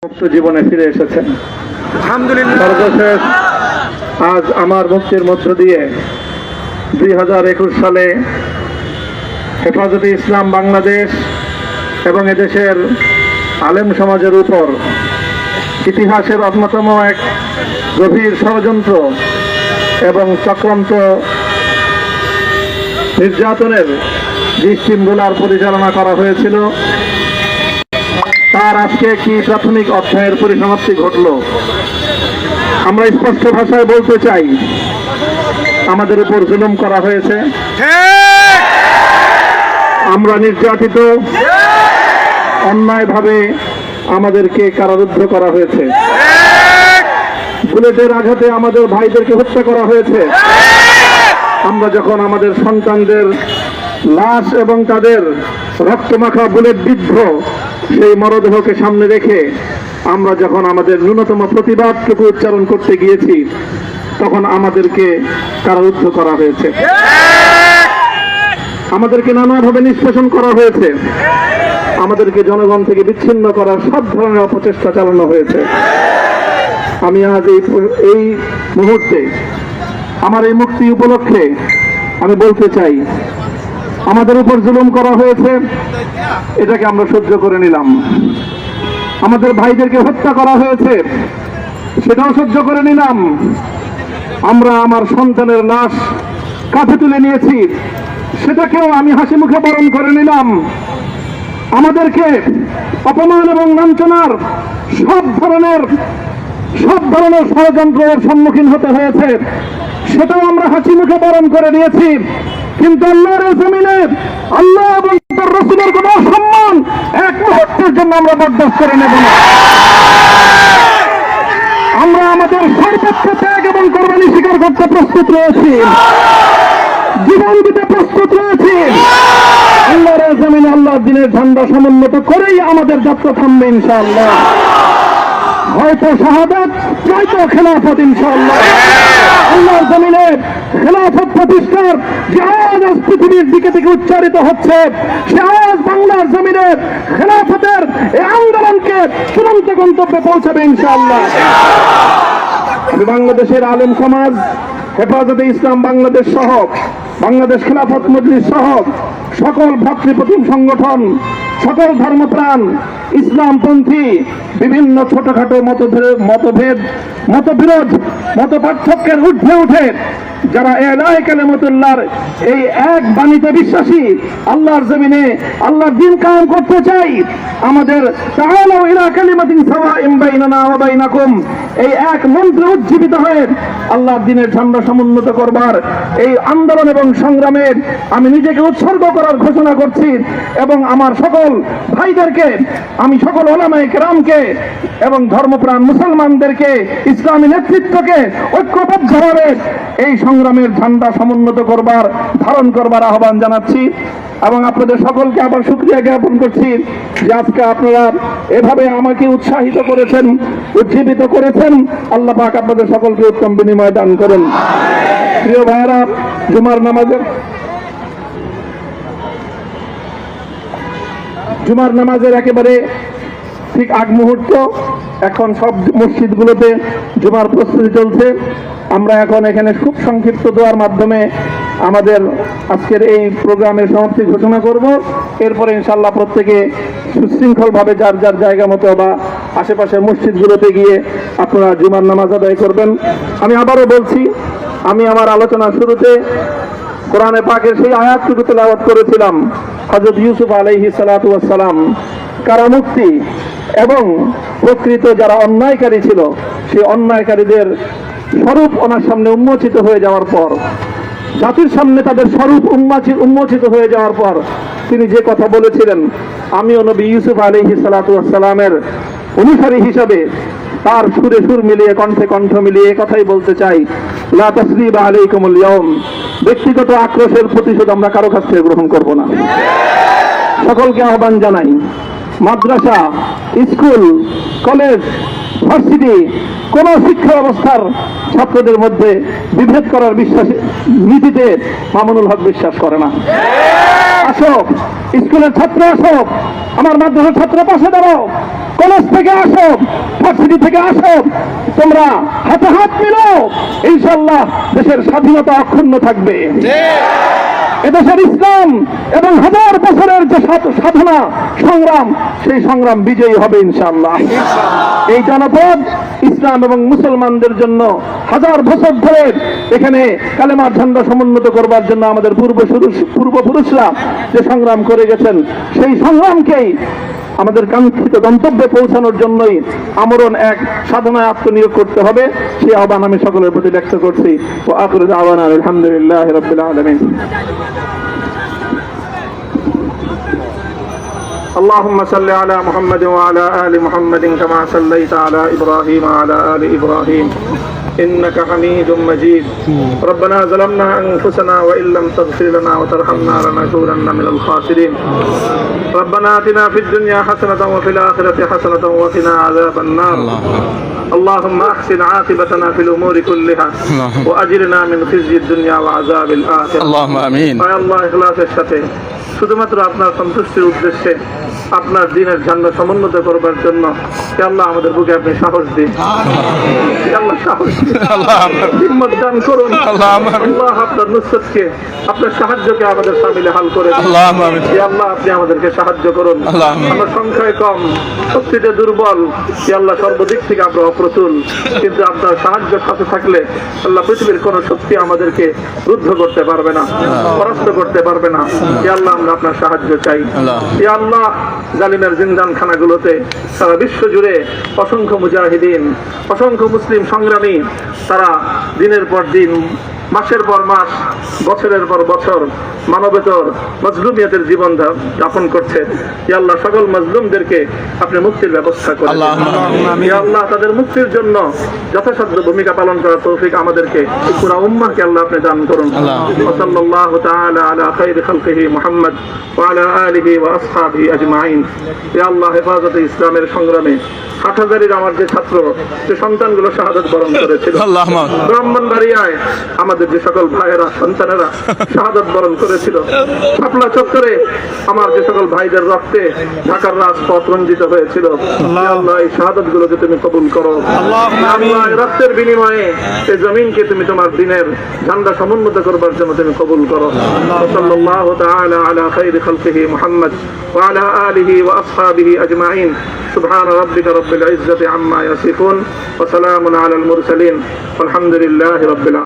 মুক্ত জীবনে ফিরে এসেছেন। আলহামদুলিল্লাহ। সর্বশেষ আজ আমার মুক্তির মধ্য দিয়ে 2021 সালে হেফাজতে ইসলাম বাংলাদেশ এবং এদেশের আলেম সমাজের উপর ইতিহাসের অন্যতম এক গভীর ষড়যন্ত্র এবং চক্রান্ত নির্যাতনের যে শৃঙ্খলার পরিচালনা করা হয়েছিল, তার আজকে কি প্রাথমিক অধ্যায়ের পরিসমাপ্তি ঘটল। আমরা স্পষ্ট ভাষায় বলতে চাই, আমাদের উপর জুলুম করা হয়েছে, আমরা নির্যাতিত, অন্যায়ভাবে আমাদেরকে কারারুদ্ধ করা হয়েছে, বুলেটের আঘাতে আমাদের ভাইদেরকে হত্যা করা হয়েছে। আমরা যখন আমাদের সন্তানদের লাশ এবং তাদের রক্তমাখা বুলেট বিদ্ধ সেই মরদেহকে সামনে রেখে আমরা যখন আমাদের ন্যূনতম প্রতিবাদটুকু উচ্চারণ করতে গিয়েছি, তখন আমাদেরকে কারারুদ্ধ করা হয়েছে, আমাদেরকে নানাভাবে নিষ্পেষণ করা হয়েছে, আমাদেরকে জনগণ থেকে বিচ্ছিন্ন করার সব ধরনের অপচেষ্টা চালানো হয়েছে। আমি আজ এই মুহূর্তে আমার এই মুক্তি উপলক্ষে আমি বলতে চাই, আমাদের উপর জুলুম করা হয়েছে, এটাকে আমরা সহ্য করে নিলাম। আমাদের ভাইদেরকে হত্যা করা হয়েছে, সেটাও সহ্য করে নিলাম। আমরা আমার সন্তানের লাশ কাঁধে তুলে নিয়েছি, সেটাকেও আমি হাসি মুখে বরণ করে নিলাম। আমাদেরকে অপমান এবং লাঞ্ছনার সব ধরনের ষড়যন্ত্রের সম্মুখীন হতে হয়েছে, সেটাও আমরা হাসি মুখে বরণ করে নিয়েছি। কিন্তু আল্লাহর জমিনে আল্লাহ এবং তার রাসূলের কোন সম্মান এক মুহূর্তের জন্য আমরা বরদাস্ত করে নেব না। আমরা আমাদের সর্বোচ্চ ত্যাগ এবং কোরবানি স্বীকার করতে প্রস্তুত রয়েছি, জীবন দিতে প্রস্তুত রয়েছি। আল্লাহর জমিনে আল্লাহর দ্বীনের ঝান্ডা সমুন্নত করেই আমাদের যাত্রা থামবে ইনশাআল্লাহ। হয়তো শাহাদাত, নয়তো খেলাফত ইনশাআল্লাহ। আল্লাহর জমিনে খেলাফত প্রতিষ্ঠার যে আওয়াজ আজ পৃথিবীর দিকে থেকে উচ্চারিত হচ্ছে, সে আওয়াজ বাংলার জমিনে খেলাফতের এই আন্দোলনকে চূড়ান্ত গন্তব্যে পৌঁছাবে ইনশাআল্লাহ। আমি বাংলাদেশের আলেম সমাজ, হেফাজতে ইসলাম বাংলাদেশ সহ বাংলাদেশ খেলাফত মজলিস সহ সকল ভ্রাতৃপ্রতিম সংগঠন, সকল ধর্মপ্রাণ, ইসলামপন্থী বিভিন্ন ছোটখাটো মতবিরোধ, মত পার্থক্যের ঊর্ধ্বে উঠে যারা ইলাহি কালিমাতুল্লাহর এই এক বাণীতে বিশ্বাসী, আল্লাহর জমিনে আল্লাহর দ্বীন কায়েম করতে চাই, আমাদের তাআলা ইলা কালিমাতিন সাওয়াইন বাইনানা ওয়া বাইনাকুম এই এক মন্ত্রে উজ্জীবিত হয়ে আল্লাহর দ্বীনের ঝান্ডা সমুন্নত করবার এই আন্দোলন এবং সংগ্রামে আমি নিজেকে উৎসর্গ করার ঘোষণা করছি। এবং আমার সকল ভাইদেরকে, আমি সকল উলামায়ে কেরামকে এবং ধর্মপ্রাণ মুসলমানদেরকে, ইসলামী নেতৃত্বকে ঐক্যবদ্ধভাবে এই সংগ্রামের ঝান্ডা সমুন্নত করবার, ধারণ করবার আহ্বান জানাচ্ছি। এবং আপনাদের সকলকে আবার শুকরিয়া জ্ঞাপন করছি যে আজকে আপনারা এভাবে আমাকে উৎসাহিত করেছেন, উজ্জীবিত করেছেন। আল্লাহ পাক আপনাদের সকলকে উত্তম বিনিময় দান করেন। প্রিয় ভাইয়েরা, জুমার নামাজের একেবারে ঠিক আগ মুহূর্ত, এখন সব মসজিদগুলোতে জুমার প্রস্তুতি চলছে। আমরা এখন এখানে খুব সংক্ষিপ্ত দোয়ার মাধ্যমে আমাদের আজকের এই প্রোগ্রামের সমাপ্তি ঘোষণা করব। এরপরে ইনশাআল্লাহ প্রত্যেকে সুশৃঙ্খলভাবে যার যার জায়গা মতো বা আশেপাশের মসজিদগুলোতে গিয়ে আপনারা জুমার নামাজ আদায় করবেন। আমি আবারও বলছি, আমি আমার আলোচনার শুরুতে কোরআনে পাকের সেই আয়াতটুকু তেলাওয়াত করেছিলাম, হযরত ইউসুফ আলাইহিস সালাতু ওয়াস সালাম কারামুক্তি এবং প্রকৃত যারা অন্যায়কারী ছিল, সেই অন্যায়কারীদের স্বরূপ ওনার সামনে উন্মোচিত হয়ে যাওয়ার পর, জাতির সামনে তাদের স্বরূপ উন্মোচিত হয়ে যাওয়ার পর তিনি যে কথা বলেছিলেন, আমিও নবী ইউসুফ আলাইহিস সালাতু ওয়াস সালামের অনুসারী হিসাবে তার সুরে সুর মিলিয়ে, কণ্ঠে কণ্ঠ মিলিয়ে কথাই বলতে চাই, লা তাসরিবা আলাইকুমুল ইয়াউম। ব্যক্তিগত আক্রোশের প্রতিশোধ আমরা কারো কাছ থেকে গ্রহণ করব না। সকলকে আহ্বান জানাই, মাদ্রাসা, স্কুল, কলেজ, ভার্সিটি কোন শিক্ষা ব্যবস্থার ছাত্রদের মধ্যে বিভেদ করার নীতিতে মামুনুল হক বিশ্বাস করে না। আসো, স্কুলের ছাত্র আসো, আমার মাদ্রাসার ছাত্র পাশে দাঁড়াও। কলেজ থেকে আসো, ভার্সিটি থেকে আসো, তোমরা হাতে হাত মিলো, ইনশাআল্লাহ দেশের স্বাধীনতা অক্ষুণ্ণ থাকবে। এদেশের ইসলাম এবং হাজার বছরের যে সাধনা সংগ্রাম, সেই সংগ্রাম বিজয়ী হবে ইনশাআল্লাহ। এই জনপদ ইসলাম এবং মুসলমানদের জন্য হাজার বছর ধরে এখানে কালেমার ঝান্ডা সমুন্নত করবার জন্য আমাদের পূর্বপুরুষরা যে সংগ্রাম করে গেছেন, সেই সংগ্রামকেই আমাদের কাঙ্ক্ষিত গন্তব্যে পৌঁছানোর জন্যই আমরণ এক সাধনায় আত্মনিয়োগ করতে হবে। সেই আহ্বান আমি সকলের প্রতি ব্যক্ত করছি। ওয়া আখিরু দাওয়ানা আলহামদুলিল্লাহি রাব্বিল আলামিন। اللهم صل على محمد وعلى آل محمد كما صليت على إبراهيم وعلى آل إبراهيم إنك حميد مجيد. ربنا ظلمنا أنفسنا وإن لم تغفر لنا وترحمنا لنكونن من الخاسرين. ربنا آتنا في الدنيا حسنة وفي الآخرة حسنة وقنا عذاب النار. اللهم أحسن عاقبتنا في الأمور كلها وأجرنا من خزي الدنيا وعذاب الآخرة. اللهم آمين. يا الله إخلاصের সাথে শুধুমাত্র আপনার সন্তুষ্টির উদ্দেশ্যে আপনার দ্বীনের ঝান্ডা সমুন্নত করবার জন্য হে আল্লাহ আমাদের বুকে আপনি সাহস দিন, হে আল্লাহ সাহস দিন, হিম্মত দান করুন। আল্লাহ আপনার নুসরতকে, আপনার সাহায্যকে আমাদের সামিলে হাল করে দিন। হে আল্লাহ আপনি আমাদেরকে সাহায্য করুন। আমরা সংখ্যায় কম, শক্তিতে দুর্বল, হে আল্লাহ সর্বদিক থেকে আমরা অপ্রতুল, কিন্তু আপনার সাহায্য সাথে থাকলে আল্লাহ পৃথিবীর কোন শক্তি আমাদেরকে রুদ্ধ করতে পারবে না, পরাস্ত করতে পারবে না। হে আল্লাহ আমরা আপনার সাহায্য চাই। হে আল্লাহ জালিমের জিন্দানখানাগুলোতে সারা বিশ্ব জুড়ে অসংখ্য মুজাহিদিন, অসংখ্য মুসলিম সংগ্রামী, তারা দিনের পর দিন, মাসের পর মাস, বছরের পর বছর মানবেতর মজলুমিয়তের জীবন যাপন করছে। ইয়া আল্লাহ সকল মজলুমদেরকে আপনি মুক্তির ব্যবস্থা করেন। ইয়া আল্লাহ তাদের মুক্তির জন্য যথাসাধ্য ভূমিকা পালন করার তৌফিক আমাদেরকে, পুরা উম্মাহকে আল্লাহ আপনি দান করুন। সাল্লাল্লাহু তাআলা আলা খায়রি খালকিহি মুহাম্মদ ওয়া আলা আলিহি ওয়া আসহাবিহি আজমাইন। ইয়া আল্লাহ হেফাজতে ইসলামের সংগ্রামে হাটহাজারীর আমার যে ছাত্র, যে সন্তানগুলো শাহাদাত বরণ করেছিল, ব্রাহ্মণবাড়িয়ায় আমাদের যে সকল ভাইয়েরা, সন্তানেরা শাহাদাত বরণ করেছিল, শাপলা চত্বরে আমার যে সকল ভাইদের রক্তে ঢাকার রাজপথ রঞ্জিত হয়েছিল, আল্লাহ এই শাহাদাত গুলোকে তুমি কবুল করো। আল্লাহ এই রক্তের বিনিময়ে এই জমিনকে তুমি তোমার দ্বীনের ঝান্ডা সমুন্নত করবার জন্য তুমি কবুল করো। সাল্লাল্লাহু তাআলা আলা খায়রি খালকিহি মুহাম্মদ ওয়া আলা আলিহি ওয়া আসহাবিহি আজমাইন। সুবহান রাব্বিকা রব্বিল ইজ্জাতি আম্মা ইয়াসিফুন ওয়া সালামুন আলাল মুরসালিন ওয়ালহামদুলিল্লাহি রাব্বিল আলামিন।